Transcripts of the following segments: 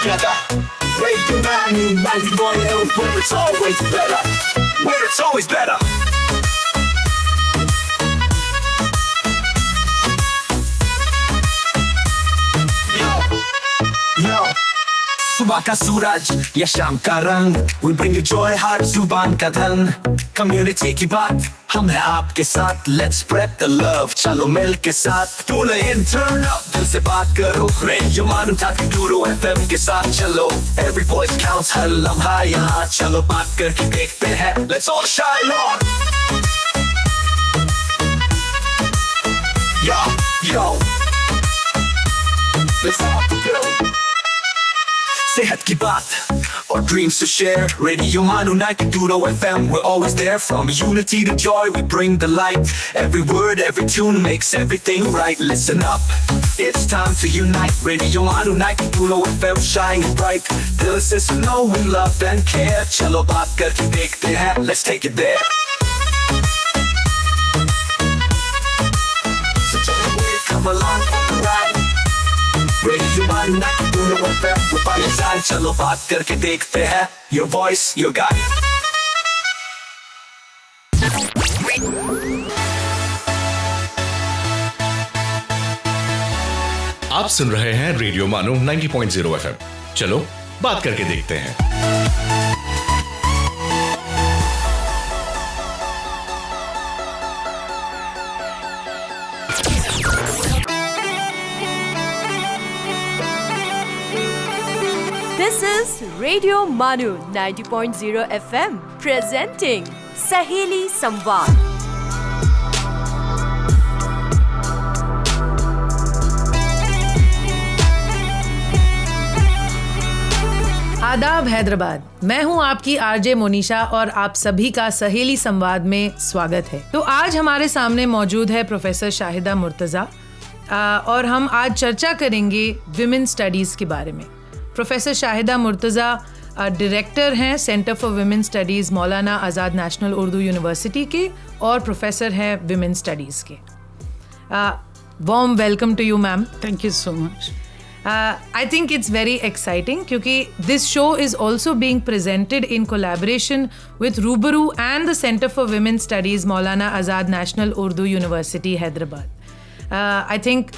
together. Radio Manu 91, where it's always better. Where it's always better. Yo. सुबह का सूरज या शाम का रंग, we bring you joy हर जुबान का धन. Community की बात हम हैं आपके साथ, let's spread the love, चलो मिल के साथ. Tune in, turn up, दिल से बात करो. Radio Manu 92 FM के साथ चलो. Every voice counts, हर लम्हा यहाँ चलो. बात करके देखते हैं, let's all shine on. Yo, let's all go. सेहत की बात और dreams to share. Radio Manu 92 FM, we're always there. From unity to joy, we bring the light. Every word, every tune makes everything right. Listen up, it's time to unite. Radio Manu 92 FM, shining bright. Dill se suno, we love and care. Chalo baat karke dekhte hain, let's take it there. So come along for the ride. Radio Manu 92 FM, we're by your side. चलो बात करके देखते हैं. Your voice, your guide. आप सुन रहे हैं radio मानो 90.0 FM. चलो बात करके देखते हैं. This is Radio Manu 90.0 FM presenting Saheli Samvad. आदाब हैदराबाद, मैं हूं आपकी आरजे मोनिशा और आप सभी का सहेली संवाद में स्वागत है. तो आज हमारे सामने मौजूद है प्रोफेसर शाहिदा मुर्तज़ा और हम आज चर्चा करेंगे विमेन स्टडीज़ के बारे में. प्रोफेसर शाहिदा मुर्तज़ा डायरेक्टर हैं centre for women studies Maulana Azad national Urdu university के और प्रोफेसर हैं विमेन स्टडीज़ के. Warm welcome to you ma'am. Thank you so much. I think it's very exciting क्योंकि this show is also being presented in collaboration with Rubaru and the Center for Women Studies Maulana Azad National Urdu University Hyderabad. I think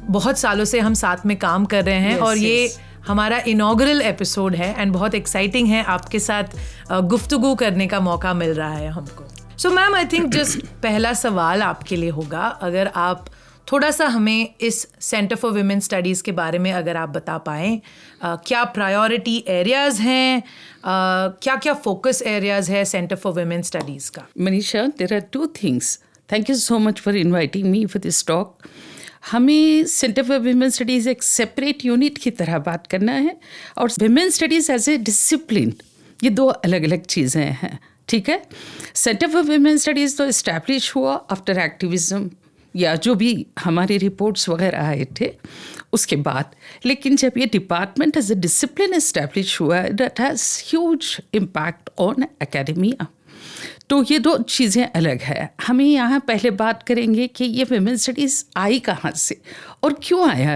बहुत सालों से हम साथ में काम कर रहे हैं और ये हमारा इनॉग्रल एपिसोड है एंड बहुत एक्साइटिंग है. आपके साथ गुफ्तगू करने का मौका मिल रहा है हमको. So ma'am, I think just पहला सवाल आपके लिए होगा, अगर आप थोड़ा सा हमें इस सेंटर फॉर विमेन स्टडीज़ के बारे में अगर आप बता पाएँ, क्या प्रायोरिटी एरियाज़ हैं, क्या क्या फोकस एरियाज़ है सेंटर फॉर विमेन स्टडीज़ का? Manisha, there are two things. Thank you so much for inviting me for this talk. हमें सेंटर फॉर विमेन स्टडीज़ एक सेपरेट यूनिट की तरह बात करना है और women studies as a discipline, ये दो अलग अलग चीज़ें हैं. ठीक है. सेंटर फॉर विमेन स्टडीज़ तो इस्टेब्लिश हुआ आफ्टर एक्टिविज़म या जो भी हमारी रिपोर्ट्स वगैरह आए थे उसके बाद, लेकिन जब ये department as a discipline establish हुआ, that has huge impact on academia. तो ये दो चीज़ें अलग है. हमें यहाँ पहले बात करेंगे कि ये विमेन स्टडीज़ आई कहाँ से और क्यों आया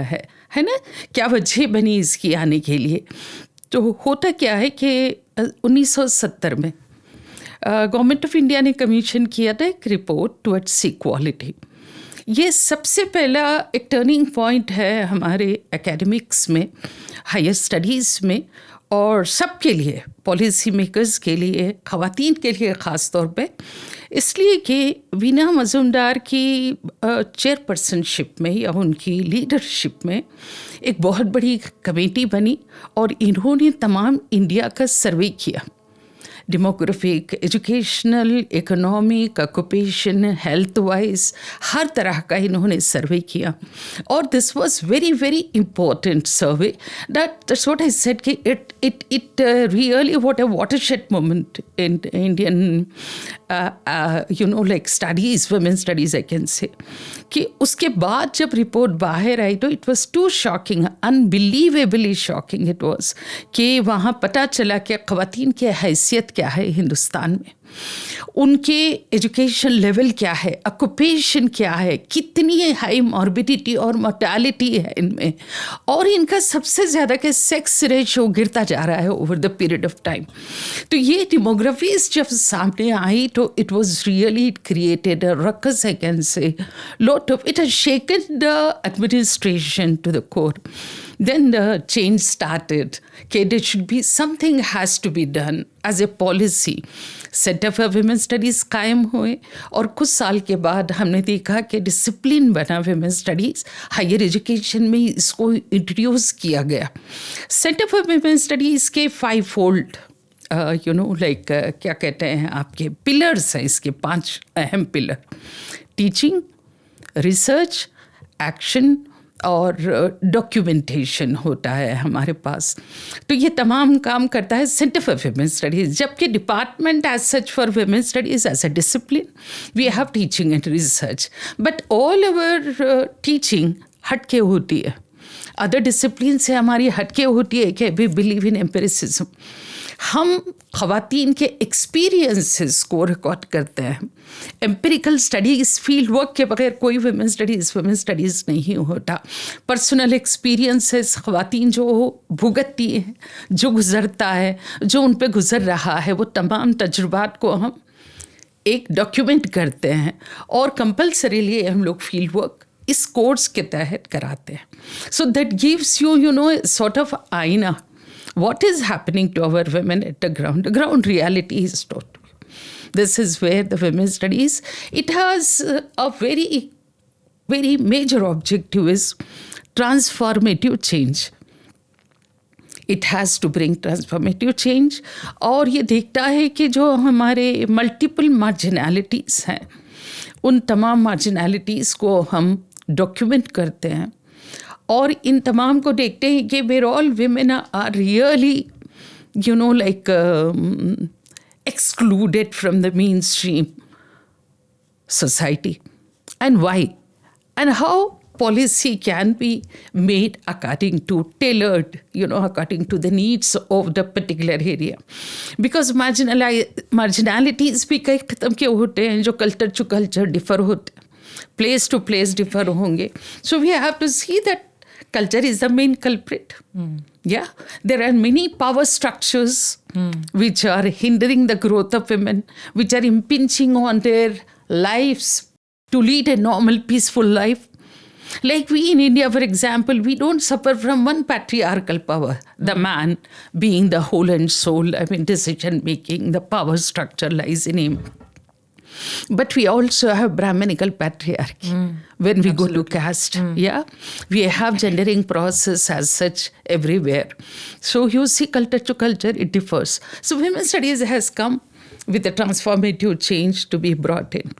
है ना, क्या वजह बनी इसकी आने के लिए. तो होता क्या है कि 1970 में गवर्नमेंट ऑफ इंडिया ने कमीशन किया था एक रिपोर्ट टुवर्ड्स इक्वालिटी. ये सबसे पहला एक टर्निंग पॉइंट है हमारे एकेडमिक्स में, हायर स्टडीज़ में और सबके लिए, पॉलिसी मेकर्स के लिए, ख़वातीन के लिए ख़ास तौर पे, इसलिए कि वीना मज़ूमदार की चेयरपर्सनशिप में या उनकी लीडरशिप में एक बहुत बड़ी कमेटी बनी और इन्होंने तमाम इंडिया का सर्वे किया. Demographic, educational, economic, occupation, health wise हर तरह का इन्होंने सर्वे किया. और this was very very important survey. That's what I said कि it really what a watershed moment in Indian like studies, women studies I can say. कि उसके बाद जब रिपोर्ट बाहर आई तो it was too shocking, unbelievably shocking it was, कि वहाँ पता चला कि ख़वातीन की हैसियत क्या है हिंदुस्तान में. उनके एजुकेशन लेवल क्या है, ऑक्यूपेशन क्या है, कितनी हाई मॉर्बिडिटी और मोर्टालिटी है इनमें, और इनका सबसे ज़्यादा के सेक्स रेशो गिरता जा रहा है over the period of time. तो ये डेमोग्राफीज जब सामने आई तो it was really, it created a ruckus, I can से, lot of it has shaken the administration to the core. Then the change started. Okay, there should be something has to be done as a policy. Center for Women Studies कायम हुए और कुछ साल के बाद हमने देखा कि डिसिप्लिन बना women studies, हायर एजुकेशन में इसको इंट्रोड्यूस किया गया। सेंटर फॉर women studies के 5-fold क्या कहते हैं आपके पिलर्स हैं, इसके 5 अहम पिलर: टीचिंग, रिसर्च, एक्शन और डॉक्यूमेंटेशन होता है हमारे पास। तो ये तमाम काम करता है सेंटर फॉर विमेन स्टडीज़, जबकि department as such for women studies as a discipline we have teaching and research, but all over teaching हटके होती है, अदर डिसिप्लिन से हमारी हटके होती है कि वी बिलीव इन एम्पिरिसिज्म। हम ख़वातीन के एक्सपीरियंसेस को रिकॉर्ड करते हैं। एम्पिरिकल स्टडीज़, फील्ड वर्क के बगैर कोई वुमेन स्टडीज़ नहीं होता। पर्सनल एक्सपीरियंसेस ख़वातीन जो भुगतती हैं, जो गुज़रता है, जो उन पे गुज़र रहा है, वो तमाम तजुर्बात को हम एक डॉक्यूमेंट करते हैं और कंपल्सरीली हम लोग फील्ड वर्क इस कोर्स के तहत कराते हैं। So that gives you sort of आईना what is happening to our women at the ground. The ground reality is total. This is where the women studies, it has a very, very major objective is transformative change. It has to bring transformative change. और ये देखता है कि जो हमारे multiple marginalities हैं, उन तमाम marginalities को हम document करते हैं और इन तमाम को देखते हैं कि where all women are really excluded from the mainstream society, and why, and how policy can be made according to tailored, according to the needs of the particular area. Because marginalities भी कई ख़त्म के होते हैं, जो culture to culture differ होते हैं, place to place differ होंगे. So we have to see that culture is the main culprit. Yeah, there are many power structures which are hindering the growth of women, which are impinging on their lives to lead a normal, peaceful life. Like we in India, for example, we don't suffer from one patriarchal power, the man being the whole and soul, decision making, the power structure lies in him. But we also have Brahminical patriarchy when we go to caste. Yeah, we have gendering process as such everywhere. So you see culture to culture, it differs. So women's studies has come with a transformative change to be brought in.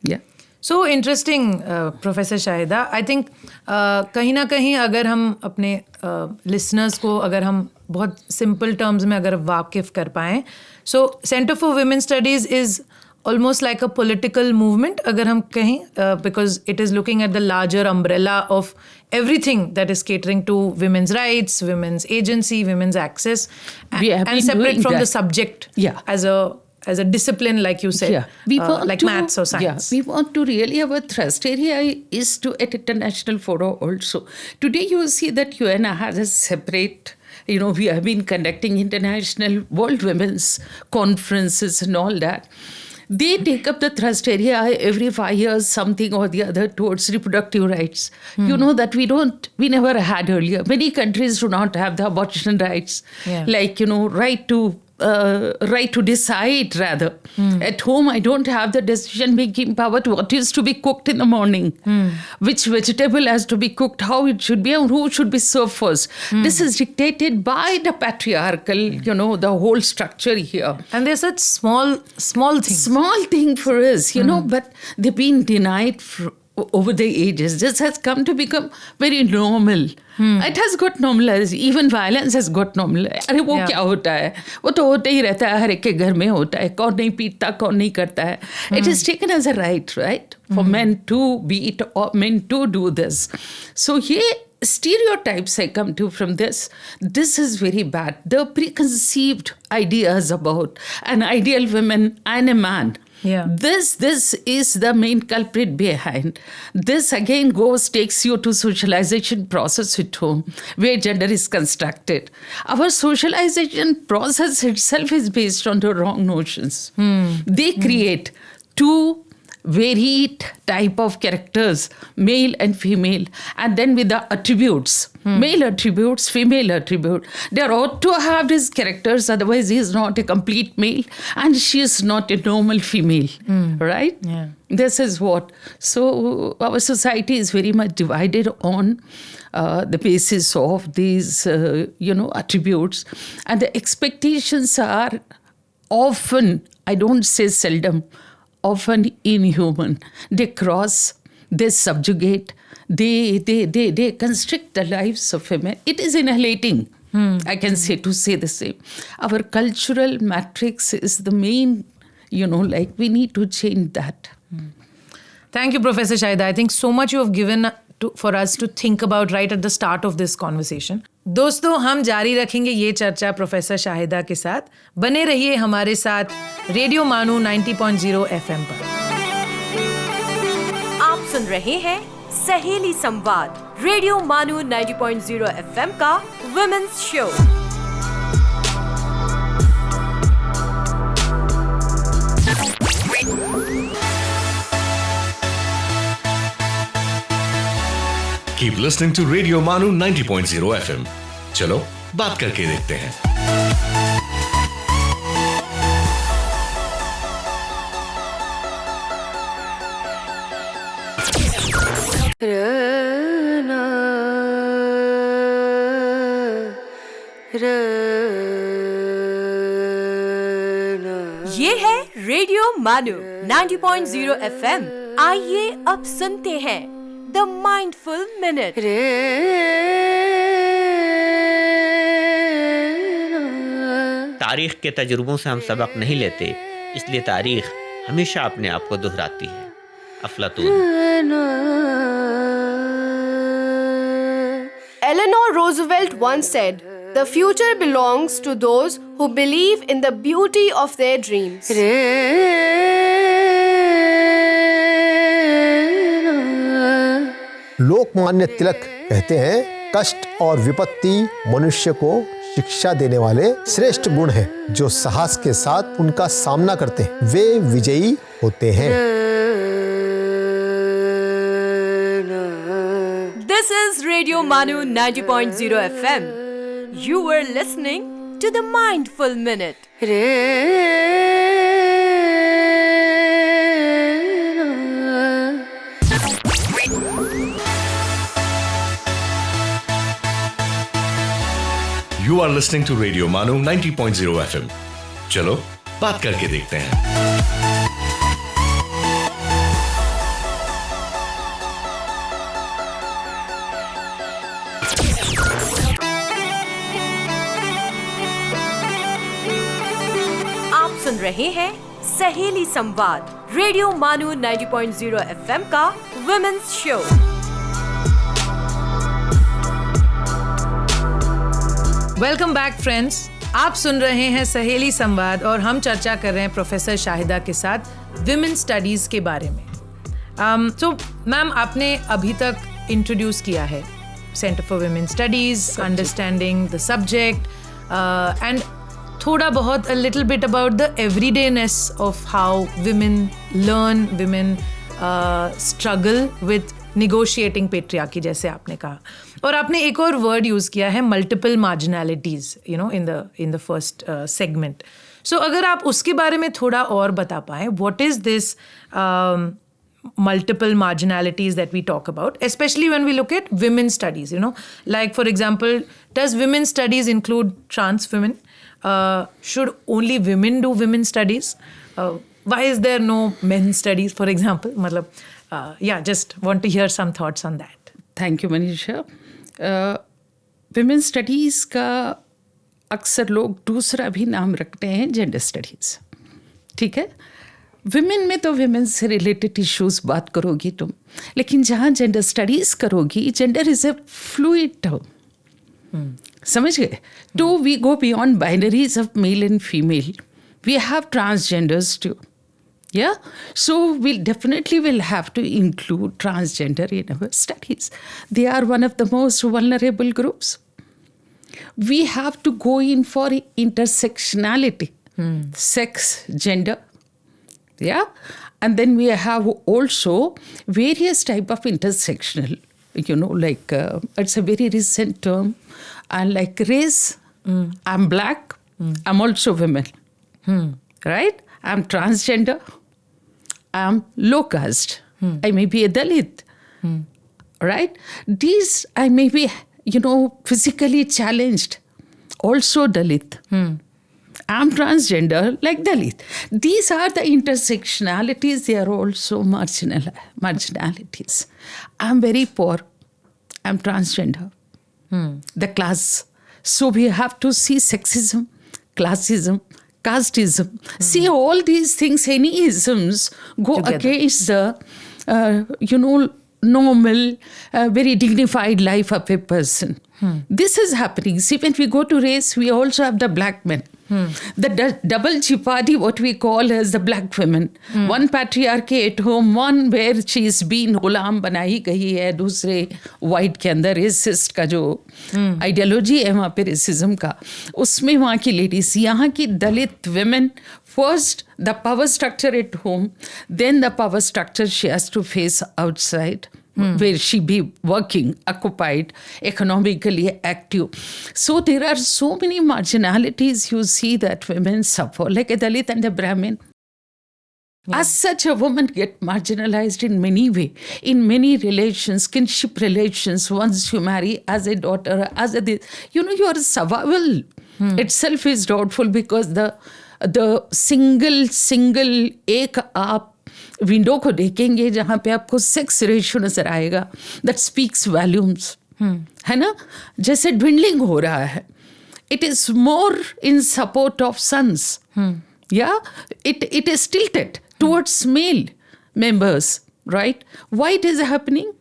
Yeah. So interesting, Professor Shahida. I think कहीं ना कहीं अगर हम अपने listeners को अगर हम बहुत simple terms में अगर वाकिफ कर पाएं, so Center for Women Studies is almost like a political movement, agar hum kahin, because it is looking at the larger umbrella of everything that is catering to women's rights, women's agency, women's access, and separate from the subject as a discipline, like you said, like maths or science. Yeah, we want to really, our thrust area is to at international forum also. Today you see that UN has a separate, we have been conducting international World Women's Conferences and all that. They take up the thrust area every 5 years, something or the other, towards reproductive rights. That we never had earlier. Many countries do not have the abortion rights, like, right to decide rather. At home, I don't have the decision-making power to what is to be cooked in the morning, which vegetable has to be cooked, how it should be, and who should be served first. This is dictated by the patriarchal, the whole structure here. And they're such small things. Small thing for us, but they've been denied over the ages. This has come to become very normal. It has got normalized. Even violence has got normalized. अरे वो क्या होता है? वो तो होते ही रहता है, हर एक के घर में होता है. कौन नहीं पीटता, कौन नहीं करता है. It is taken as a right, for men to beat or men to do this. So ये stereotypes I come to from this. This is very bad. The preconceived ideas about an ideal woman and a man. Yeah. This is the main culprit behind. This again takes you to socialization process at home, where gender is constructed. Our socialization process itself is based on the wrong notions. They create two varied type of characters, male and female, and then with the attributes, male attributes, female attribute. They ought to have these characters, otherwise he is not a complete male and she is not a normal female, right? Yeah. This is what. So our society is very much divided on the basis of these, attributes, and the expectations are often, I don't say seldom, often inhuman. They cross, they subjugate, they constrict the lives of women. It is annihilating, I can say the same. Our cultural matrix is the main, we need to change that. Thank you, Professor Shahida. I think so much you have given for us to think about right at the start of this conversation. दोस्तों, हम जारी रखेंगे ये चर्चा professor Shahida के साथ. बने रहिए हमारे साथ रेडियो मानू 90.0 FM पर. आप सुन रहे हैं सहेली संवाद, रेडियो मानू 90.0 FM का women's show. Keep listening to Radio Manu 90.0 FM. चलो बात करके देखते हैं. ये है रेडियो मानू 90.0 FM. आइए अब सुनते हैं द माइंडफुल मिनट. तारीख के तजुर्बों से हम सबक नहीं लेते, इसलिए तारीख हमेशा अपने आप को दोहराती है. अफलातून. Eleanor Roosevelt once said, "The future belongs to those who believe in the beauty of their dreams." Lokmanya Tilak कहते हैं, कष्ट और विपत्ति मनुष्य को शिक्षा देने वाले श्रेष्ठ गुण हैं. जो साहस के साथ उनका सामना करते हैं वे विजयी होते हैं. This is Radio Manu 90.0 FM. You were listening to the Mindful Minute. You are listening to Radio Manu 90.0 FM. चलो बात करके देखते हैं. आप सुन रहे हैं सहेली संवाद, रेडियो मानू 90.0 FM का women's show. Welcome back friends. आप सुन रहे हैं सहेली संवाद और हम चर्चा कर रहे हैं प्रोफेसर शाहिदा के साथ विमेन स्टडीज़ के बारे में. तो मैम, आपने अभी तक इंट्रोड्यूस किया है centre for women studies, understanding the subject, and थोड़ा बहुत a little bit about the everydayness of how women learn, women struggle with negotiating patriarchy, जैसे आपने कहा. और आपने एक और वर्ड यूज़ किया है, multiple marginalities, in the first segment. So अगर आप उसके बारे में थोड़ा और बता पाएँ, what is this multiple marginalities that we talk about, especially when we look at women's studies, like for example, does women's studies include trans women? Should only women do women's studies? Why is there no men's studies, for example? Just want to hear some thoughts on that. Thank you Manisha. Women studies का अक्सर लोग दूसरा भी नाम रखते हैं, gender studies. ठीक है. विमेन में तो विमेन से रिलेटेड इश्यूज बात करोगी तुम, लेकिन जहाँ जेंडर स्टडीज करोगी, gender is a fluid term. समझ गए? To we go beyond binaries of male and female. We have transgenders too. Yeah, so we'll definitely will have to include transgender in our studies. They are one of the most vulnerable groups. We have to go in for intersectionality, sex, gender, yeah, and then we have also various type of intersectional. Like it's a very recent term, and like race. I'm black. I'm also women. Right? I'm transgender. I'm low caste. I may be a Dalit. Right? These, I may be, physically challenged. Also Dalit. I'm transgender like Dalit. These are the intersectionalities. They are also marginalities. I'm very poor. I'm transgender. The class. So we have to see sexism, classism, casteism. See, all these things, any isms go against the, normal, very dignified life of a person. This is happening. See, when we go to race, we also have the black men. The double jeopardy, what we call as the black women. One patriarchy at home, one where she's been गुलाम बनाई गई है दूसरे white के अंदर racist का जो ideology है वहाँ पे racism का, उसमें वहाँ की ladies, यहाँ की दलित women, first the power structure at home, then the power structure she has to face outside. Where she be working, occupied, economically active. So there are so many marginalities you see that women suffer, like a Dalit and a Brahmin. As such, a woman get marginalized in many ways, in many relations, kinship relations. Once you marry as a daughter, as a, your survival itself is doubtful because the single एक आप window को देखेंगे जहाँ पे आपको sex ratio नजर आएगा, that speaks volumes, है ना? जैसे ड्विंडलिंग हो रहा है. It is more in support of sons, या it is tilted towards male members, right? Why it is happening?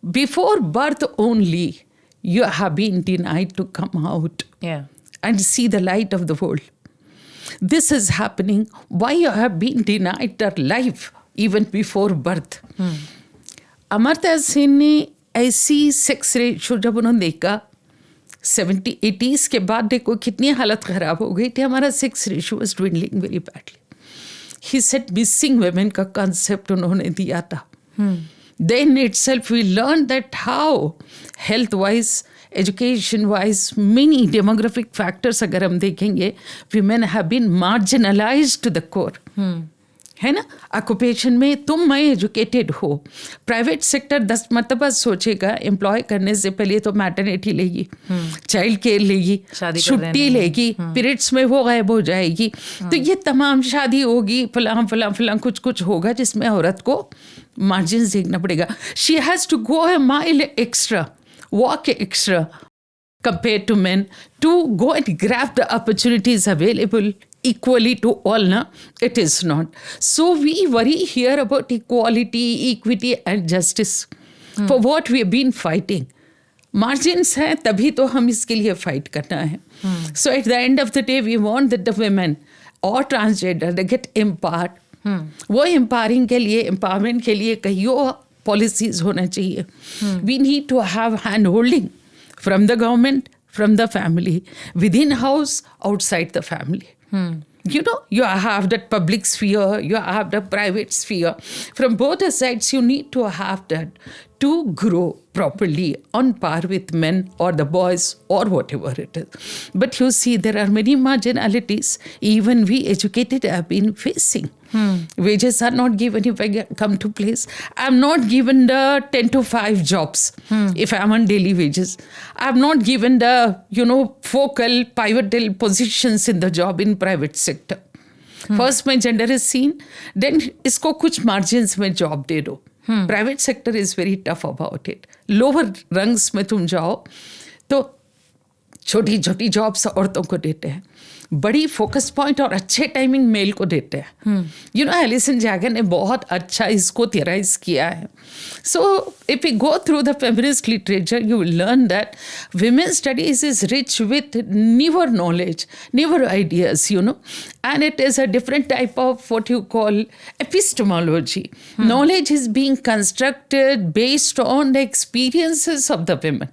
Before birth only you have been denied to come out and see the light of the world. This is happening. Why you have been denied their life even before birth? Amartya Sen ने ऐसी sex ratio जब उन्होंने देखा 70-80s के बाद, देखो कितनी हालत खराब हो गई थी, हमारा sex ratio was dwindling very badly. He said missing women का कंसेप्ट उन्होंने दिया था. Then itself we learned that how health wise, education wise, many demographic factors अगर हम देखेंगे, women have been marginalized to the core. है ना? Occupation में तुम मैं एजुकेटेड हो, प्राइवेट सेक्टर 10 मरतबा सोचेगा एम्प्लॉय करने से पहले तो मैटरनिटी लेगी, चाइल्ड केयर लेगी, छुट्टी लेगी, पीरियड्स में वो गायब हो जाएगी, तो ये तमाम शादी होगी, फलां कुछ होगा जिसमें औरत को मार्जिन देखना पड़ेगा. She has to go a mile extra, walk extra compared to men to go and grab the opportunities available equally to all. Na? It is not. So we worry here about equality, equity and justice for what we have been fighting. Margins हैं तभी तो हम इसके लिए fight करना है. So at the end of the day we want that the women or transgender they get empowered. वो empowering के लिए, empowerment के लिए कईयों policies होना चाहिए. We need to have hand holding from the government, from the family, within house, outside the family. You have that public sphere, you have the private sphere. From both the sides, you need to have that to grow properly on par with men or the boys or whatever it is. But you see, there are many marginalities even we educated have been facing. Wages are not given if I come to place. I'm not given the 10 to 5 jobs if I'm on daily wages. I'm not given the, focal, pivotal positions in the job in private sector. First, my gender is seen. Then, isko kuch margins mein job de do. Private sector is very tough about it. Lower rungs में तुम जाओ तो छोटी छोटी jobs औरतों को देते हैं. बड़ी फोकस पॉइंट और अच्छे टाइमिंग मेल को देते हैं. यू नो एलिसन जैगर ने बहुत अच्छा इसको थियराइज किया है. So if you go through the feminist literature you will learn that women studies is rich with newer knowledge, newer ideas, you know, and it is a different type of what you call epistemology. Knowledge is being constructed based on the experiences of the women.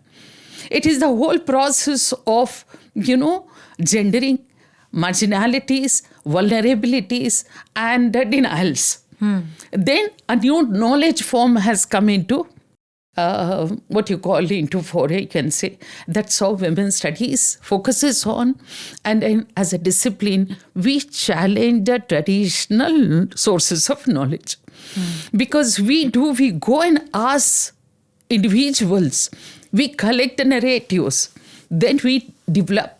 It is the whole process of, you know, gendering, marginalities, vulnerabilities, and denials. Then a new knowledge form has come into what you call into fore, you can say. That's how women's studies focuses on. And then as a discipline, we challenge the traditional sources of knowledge. Because we go and ask individuals, we collect the narratives, then we develop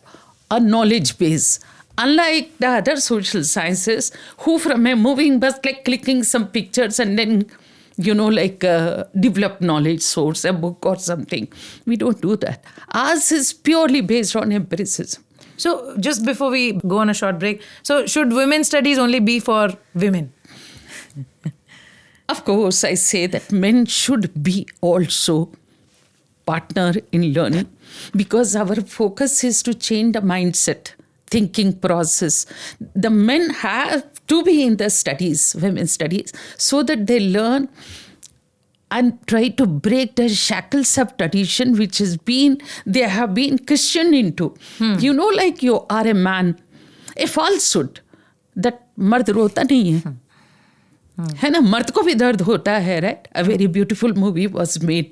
a knowledge base. Unlike the other social sciences, who from a moving bus, like clicking some pictures and then, you know, like develop knowledge source, a book or something. We don't do that. Ours is purely based on empiricism. So just before we go on a short break, so should women's studies only be for women? Of course, I say that men should be also partner in learning because our focus is to change the mindset, thinking process. The men have to be in the studies, women's studies, so that they learn and try to break the shackles of tradition which they have been questioned into. You know, like you are a man, a falsehood that मर्द रोता नहीं है. है ना, मर्द को भी दर्द होता है, right? A very beautiful movie was made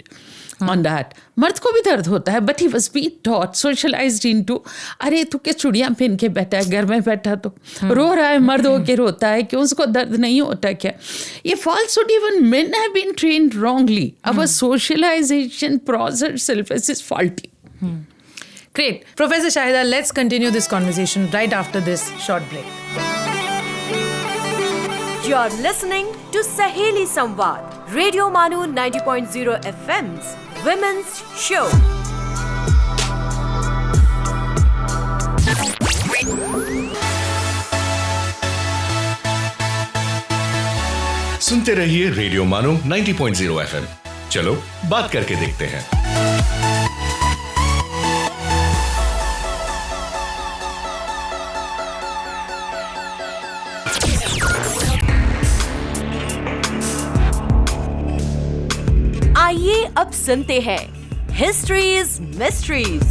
on that. मर्द को भी दर्द होता है, but he was being taught, socialized into, अरे तू क्या चूड़ियाँ पहन के बैठा है, घर में बैठा तो रो रहा है, मर्द होके रोता है, क्यों उसको दर्द नहीं होता क्या? ये falsehood, even men have been trained wrongly. Our socialization process is faulty. Great. Professor Shahida, let's continue this conversation right after this short break. You're listening to Saheli Samvad, Radio Manu 90.0 FM's Women's Show. सुनते रहिए radio मानो 90.0 FM. चलो बात करके देखते हैं. आइए अब सुनते हैं हिस्ट्रीज मिस्ट्रीज.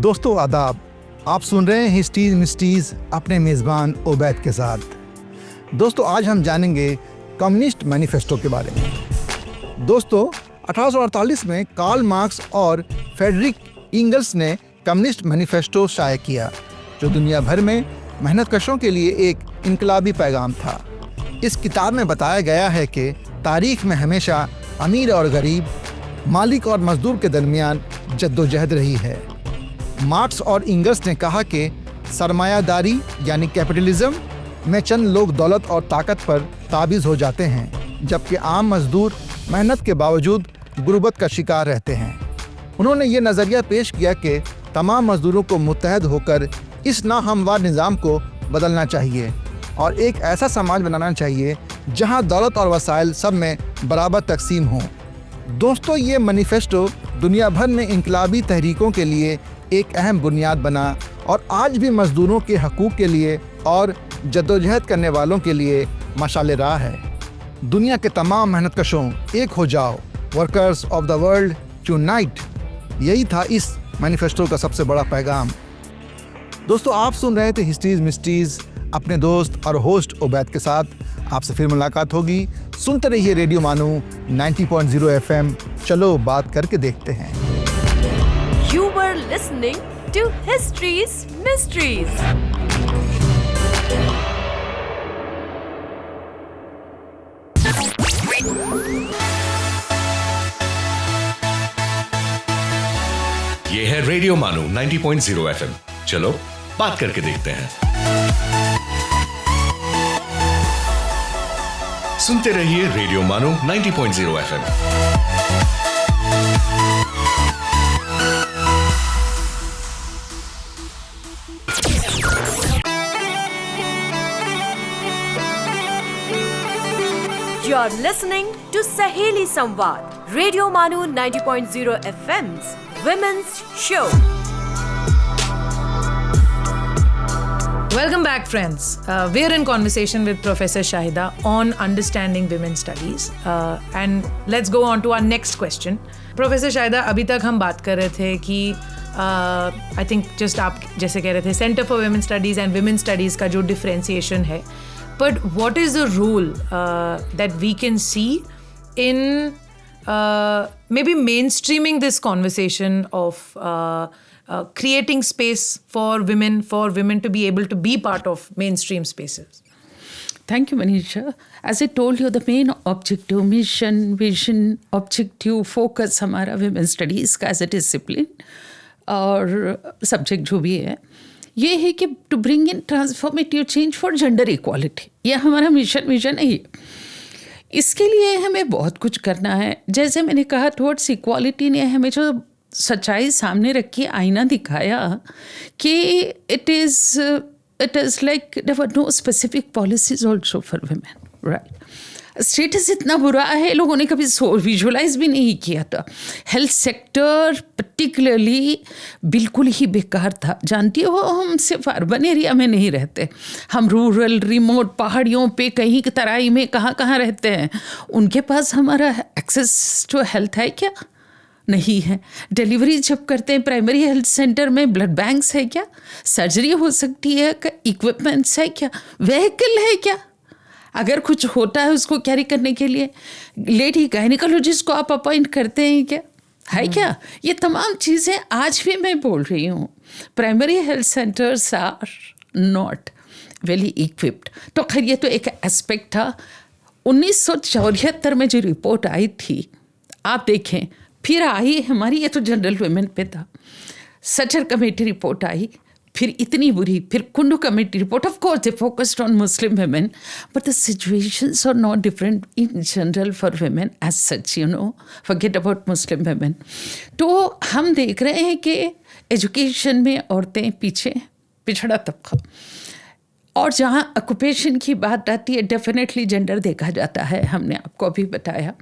दोस्तों आदाब, आप सुन रहे हैं हिस्ट्रीज मिस्ट्रीज अपने मेज़बान ओबैद के साथ. दोस्तों आज हम जानेंगे कम्युनिस्ट मैनिफेस्टो के बारे में. दोस्तों 1848 में कार्ल मार्क्स और फ्रेडरिक एंगल्स ने कम्युनिस्ट मैनिफेस्टो शाया किया, जो दुनिया भर में मेहनतकशों के लिए एक इनकलाबी पैगाम था. इस किताब में बताया गया है कि तारीख में हमेशा अमीर और गरीब, मालिक और मजदूर के दरमियान जद्दोजहद रही है. मार्क्स और एंगल्स ने कहा कि सरमायादारी यानी कैपिटलिज्म में चंद लोग दौलत और ताकत पर ताबिज हो जाते हैं, जबकि आम मजदूर मेहनत के बावजूद गुर्बत का शिकार रहते हैं. उन्होंने ये नज़रिया पेश किया कि तमाम मजदूरों को मुत्तहद होकर इस नाहमवार निज़ाम को बदलना चाहिए और एक ऐसा समाज बनाना चाहिए जहां दौलत और वसाइल सब में बराबर तकसीम हों. दोस्तों ये मैनिफेस्टो दुनिया भर में इनकलाबी तहरीकों के लिए एक अहम बुनियाद बना और आज भी मजदूरों के हकूक़ के लिए और जद्दोजहद करने वालों के लिए मशाल राह है. दुनिया के तमाम मेहनतकशों एक हो जाओ, workers of the world unite. यही था इस मैनिफेस्टो का सबसे बड़ा पैगाम. दोस्तों आप सुन रहे थे हिस्ट्रीज मिस्ट्रीज अपने दोस्त और होस्ट ओबैद के साथ. आपसे फिर मुलाकात होगी. सुनते रहिए रेडियो मानू 90.0 FM. चलो बात करके देखते हैं. You were listening to History's Mysteries. ये है रेडियो मानो 90.0 FM. चलो बात करके देखते हैं. सुनते रहिए रेडियो मानो 90.0 FM. You're listening to Saheli Samvad, Radio Manu 90.0 FM's Women's Show. Welcome back, friends. We're in conversation with Professor Shahida on understanding women's studies. And let's go on to our next question. Professor Shahida, अभी तक हम बात कर रहे थे कि I think just आप जैसे कह रहे थे centre for women studies and women studies का जो डिफ्रेंसिएशन है, but what is the role that we can see in maybe mainstreaming this conversation of creating space for women to be able to be part of mainstream spaces? Thank you, Manisha. As I told you, the main objective, mission, vision, objective, focus हमारा women studies का as a discipline और subject जो भी है, ये है कि to bring in transformative change for gender equality. ये हमारा मिशन है ये. इसके लिए हमें बहुत कुछ करना है. जैसे मैंने कहा, towards equality ने हमें जो सच्चाई सामने रखी, आईना दिखाया कि it is like there were no specific policies also for women, right? Status इतना बुरा है, लोगों ने कभी विजुलाइज भी नहीं किया था. हेल्थ सेक्टर पर्टिकुलरली बिल्कुल ही बेकार था. जानती हो, हम सिर्फ अर्बन एरिया में नहीं रहते, हम रूरल, रिमोट, पहाड़ियों पे, कहीं की तराई में, कहाँ रहते हैं. उनके पास हमारा एक्सेस टू हेल्थ है क्या? नहीं है. डिलीवरी जब करते हैं प्राइमरी हेल्थ सेंटर में, ब्लड बैंक्स है क्या? सर्जरी हो सकती है, इक्विपमेंट्स है क्या? व्हीकल है क्या? अगर कुछ होता है उसको कैरी करने के लिए लेडी गायनिकोलॉजिस्ट को आप अपॉइंट करते हैं क्या? है क्या? ये तमाम चीज़ें आज भी मैं बोल रही हूँ. Primary health centres are not well equipped. तो खैर ये तो एक एस्पेक्ट था. 1974 में जो रिपोर्ट आई थी, आप देखें, फिर आई हमारी, ये तो जनरल वुमेन पे था, सचर कमेटी रिपोर्ट आई, फिर इतनी बुरी, फिर Kundu committee report. Of course they focused on Muslim women, but the situations are not different in general for women as such, you know, forget about Muslim women. तो हम देख रहे हैं कि एजुकेशन में औरतें पीछे, पिछड़ा तबका. और जहाँ ऑक्यूपेशन की बात आती है, डेफिनेटली जेंडर देखा जाता है. हमने आपको अभी बताया,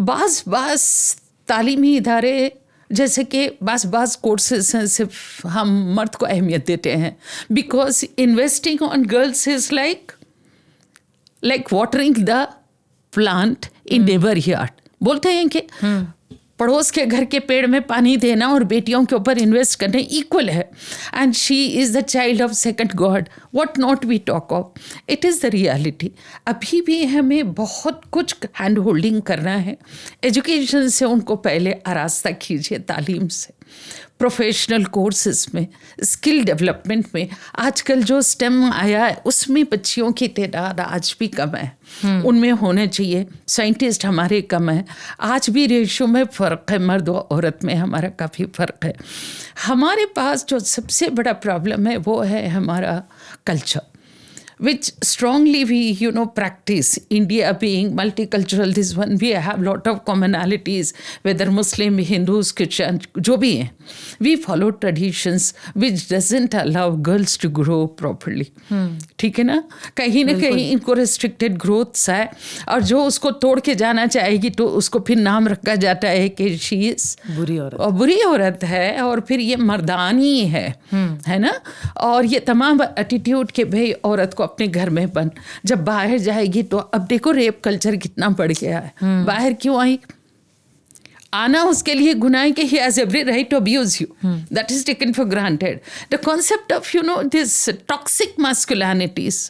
बास तालीमी इदारे जैसे कि बास कोर्सेज हैं, सिर्फ हम मर्द को अहमियत देते हैं. Because investing on girls is like watering the plant in neighbour yard. बोलते हैं कि पड़ोस के घर के पेड़ में पानी देना और बेटियों के ऊपर इन्वेस्ट करना इक्वल है. And she is the child of second god. What not we talk of, it is the reality. अभी भी हमें बहुत कुछ हैंड होल्डिंग करना है. एजुकेशन से उनको पहले आरास्ता कीजिए, तालीम से, प्रोफेशनल कोर्सेज में, स्किल डेवलपमेंट में. आजकल जो स्टेम आया है उसमें बच्चियों की तादाद आज भी कम है. उनमें होने चाहिए. साइंटिस्ट हमारे कम है. आज भी रेशो में फ़र्क है, मर्द और औरत में हमारा काफ़ी फ़र्क है. हमारे पास जो सबसे बड़ा प्रॉब्लम है वो है हमारा culture, which strongly we practice. India being multicultural, this one we have lot of commonalities, whether Muslim, Hindus, Christian, जो भी हैं, we follow traditions which doesn't allow girls to grow properly. ठीक है ना? कहीं ना कहीं इनको restricted growth है, और जो उसको तोड़ के जाना चाहेगी तो उसको फिर नाम रखा जाता है कि she is बुरी औरत है, और फिर ये मर्दानी है ना? और ये तमाम एटीट्यूड के भाई औरत को अपने घर में बन, जब बाहर जाएगी तो अब देखो रेप कल्चर कितना बढ़ गया है. बाहर क्यों आई? आना उसके लिए गुनाह है कि he has every right to abuse you. That is taken for granted. The concept of this toxic masculinities,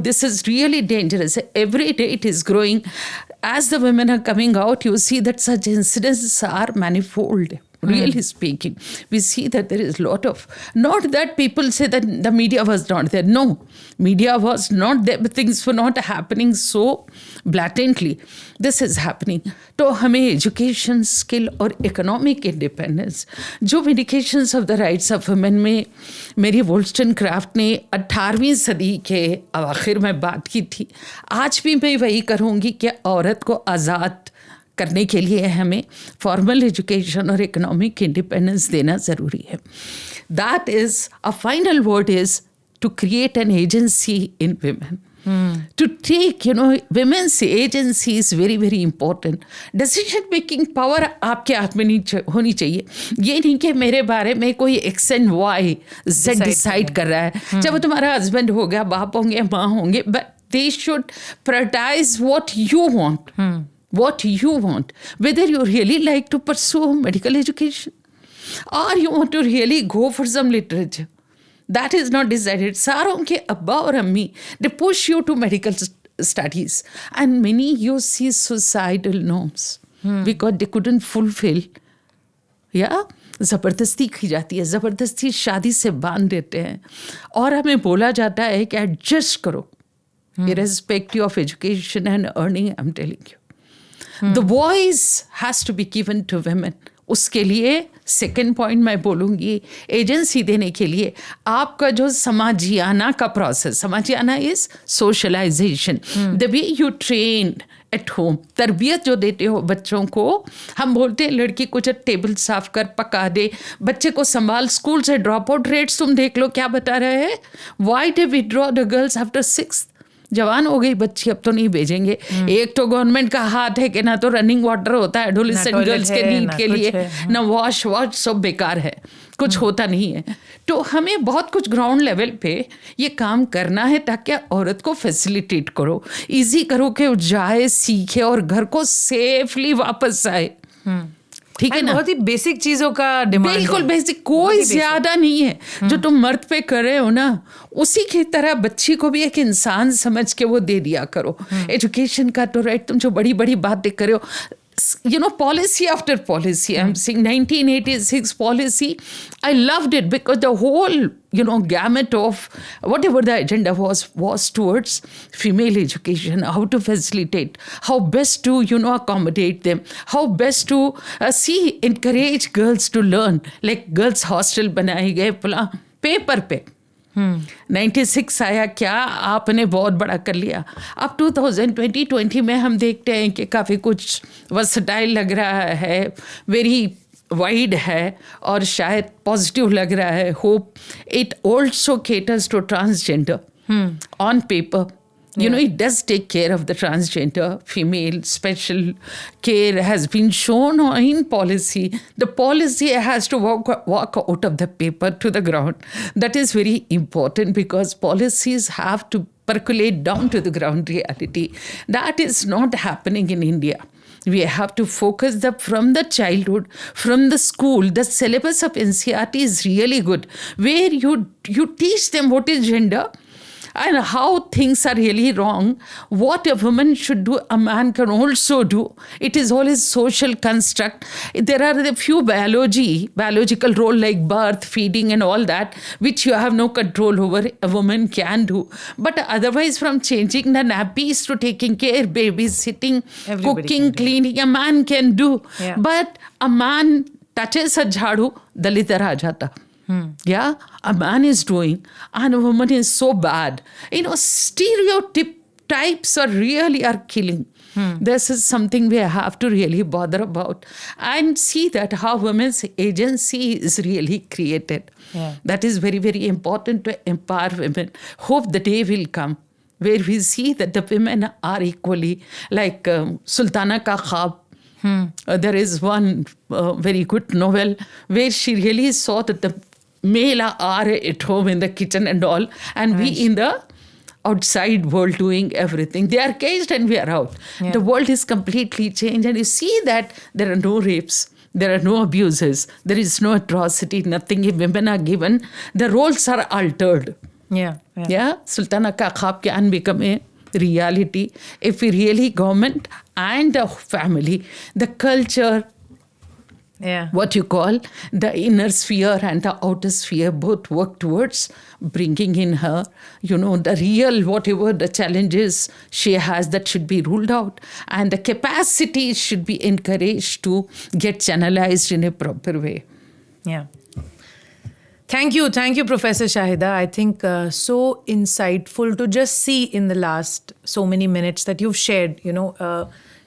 this is really dangerous. Every day it is growing. As the women are coming out, you see that such incidents are manifold. Really speaking, we see that there is a lot of, not that people say that the media was not there. No, media was not there, but things were not happening so blatantly. This is happening. तो हमें education, skill और economic independence, जो vindications of the rights of women में Mary वोल्स्टनक्राफ्ट ने 18वीं सदी के अवाखिर में बात की थी, आज भी मैं वही करूँगी कि औरत को आज़ाद करने के लिए हमें फॉर्मल एजुकेशन और इकोनॉमिक इंडिपेंडेंस देना ज़रूरी है. That is a final word is to create an agency in women. To take, women's agency is very, very important. Decision making power आपके हाथ में नहीं होनी चाहिए. ये नहीं कि मेरे बारे में कोई X and Y Z decide कर रहा है. जब वो तुम्हारा हस्बैंड हो गया, बाप होंगे, माँ होंगे, but they should prioritize what you want. What you want. Whether you really like to pursue medical education or you want to really go for some literature. That is not decided. सारों के अब्बा और अम्मी, they push you to medical studies. And many you see suicidal norms because they couldn't fulfill. ज़बरदस्ती की जाती है, ज़बरदस्ती शादी से बांध देते हैं और हमें बोला जाता है कि एडजस्ट करो. Irrespective of education and earning, I'm telling you. The voice has to be given to women. उसके लिए सेकेंड पॉइंट मैं बोलूँगी, एजेंसी देने के लिए आपका जो समाजियाना का प्रोसेस, समाजियाना is socialisation, the way you train at home, तरबियत जो देते हो बच्चों को. हम बोलते हैं लड़की को जब टेबल साफ कर, पका दे, बच्चे को संभाल, स्कूल से ड्रॉप आउट रेट्स तुम देख लो क्या बता रहे हैं. Why they withdraw the girls after 6th? जवान हो गई बच्ची, अब तो नहीं भेजेंगे. एक तो गवर्नमेंट का हाथ है कि ना तो रनिंग वाटर होता है एडोलेसेंट गर्ल्स के नीड के लिए, ना वॉश सब बेकार है, कुछ होता नहीं है. तो हमें बहुत कुछ ग्राउंड लेवल पे ये काम करना है ताकि औरत को फैसिलिटेट करो, इजी करो कि वो जाए, सीखे और घर को सेफली वापस आए. ठीक है ना. बहुत ही बेसिक चीजों का डिमांड, बिल्कुल बेसिक, कोई ज्यादा नहीं है. जो तुम मर्द पे कर रहे हो ना, उसी की तरह बच्ची को भी एक इंसान समझ के वो दे दिया करो. एजुकेशन का तो राइट, तुम जो बड़ी बड़ी बातें कर रहे हो, policy after policy. I'm saying 1986 policy, I loved it because the whole, gamut of whatever the agenda was towards female education, how to facilitate, how best to, accommodate them, how best to encourage girls to learn. Like girls hostel बनाए गए paper पे. 96 आया, क्या आपने बहुत बड़ा कर लिया. अब 2020 में हम देखते हैं कि काफ़ी कुछ वर्सटाइल लग रहा है, वेरी वाइड है और शायद पॉजिटिव लग रहा है. Hope it also caters to transgender on paper. It does take care of the transgender female. Special care has been shown in policy. The policy has to walk out of the paper to the ground. That is very important because policies have to percolate down to the ground reality. That is not happening in India. We have to focus from the childhood, from the school. The syllabus of NCERT is really good, where you teach them what is gender and how things are really wrong, what a woman should do, a man can also do. It is always social construct. There are a few biological role like birth, feeding and all that, which you have no control over, a woman can do. But otherwise, from changing the nappies to taking care, babysitting, cooking, cleaning, a man can do. Yeah. But a man touches a jhadu, dalit rah jata. Yeah, a man is doing and a woman is so bad. Stereotypes are killing. This is something we have to really bother about and see that how women's agency is really created. Yeah. That is very, very important to empower women. Hope the day will come where we see that the women are equally like Sultana Ka Khwab. There is one very good novel where she really saw that the male are at home in the kitchen and all, and we in the outside world doing everything. They are caged and we are out. Yeah. The world is completely changed, and you see that there are no rapes, there are no abuses, there is no atrocity, nothing. If women are given, the roles are altered. Yeah. Sultana Ka Khwab can become a reality if we really, government and the family, the culture, what you call the inner sphere and the outer sphere, both work towards bringing in her, the real, whatever the challenges she has, that should be ruled out. And the capacities should be encouraged to get channelized in a proper way. Yeah. Thank you, Professor Shahida. I think so insightful to just see in the last so many minutes that you've shared,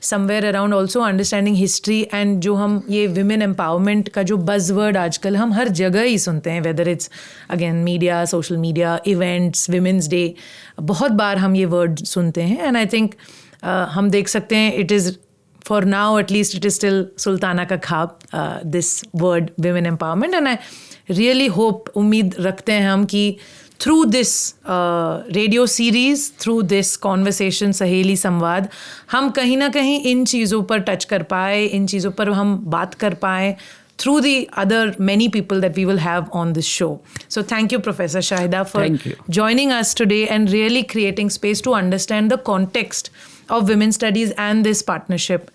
somewhere around also understanding history and जो हम ये women empowerment का जो buzzword आजकल हम हर जगह ही सुनते हैं, whether it's again media, social media, events, women's day, बहुत बार हम ये वर्ड सुनते हैं. एंड आई थिंक हम देख सकते हैं it is for now at least it is still sultana ka khab, this word women empowerment. And I really hope, उम्मीद रखते हैं हम कि through this radio series, through this conversation सहेली संवाद, हम कहीं ना कहीं इन चीज़ों पर टच कर पाए, इन चीज़ों पर हम बात कर पाए through the other many people that we will have on this show. So thank you, Professor Shahida, for joining us today and really creating space to understand the context of women's studies and this partnership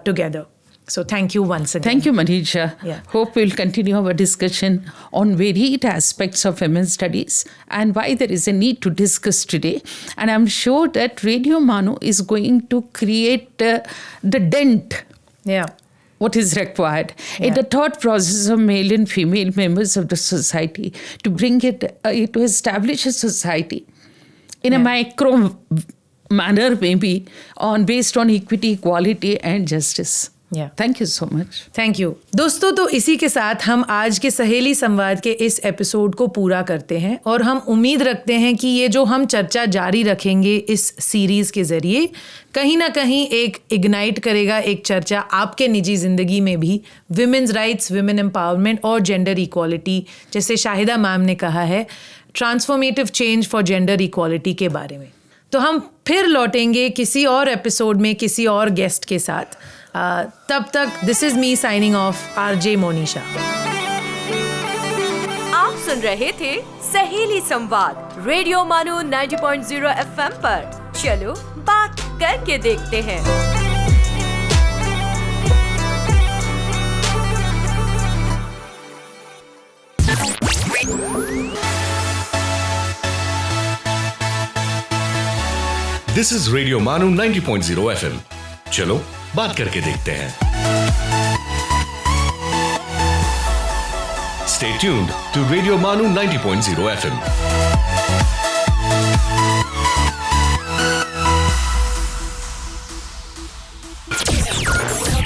together. So thank you once again. Thank you, Manisha. Yeah. Hope we'll continue our discussion on varied aspects of women's studies and why there is a need to discuss today. And I'm sure that Radio Manu is going to create the dent. Yeah. What is required in the thought process of male and female members of the society to bring it, to establish a society in a micro manner, maybe based on equity, equality and justice. Yeah. Thank you so much. Thank you. दोस्तों, तो इसी के साथ हम आज के सहेली संवाद के इस एपिसोड को पूरा करते हैं और हम उम्मीद रखते हैं कि ये जो हम चर्चा जारी रखेंगे इस सीरीज़ के ज़रिए कहीं ना कहीं एक इग्नाइट करेगा एक चर्चा आपके निजी ज़िंदगी में भी विमेंस राइट्स, विमेन एम्पावरमेंट और जेंडर इक्वालिटी, जैसे शाहिदा मैम ने कहा है, transformative change for gender equality के बारे में. तो हम फिर लौटेंगे किसी और एपिसोड में किसी और गेस्ट के साथ. तब तक this is me signing off, RJ Monisha. आप सुन रहे थे सहेली संवाद रेडियो मानो 90.0 FM पर. चलो बात करके देखते हैं. दिस इज रेडियो मानो 90.0 FM. चलो बात करके देखते हैं. Stay tuned to Radio Manu 90.0 FM.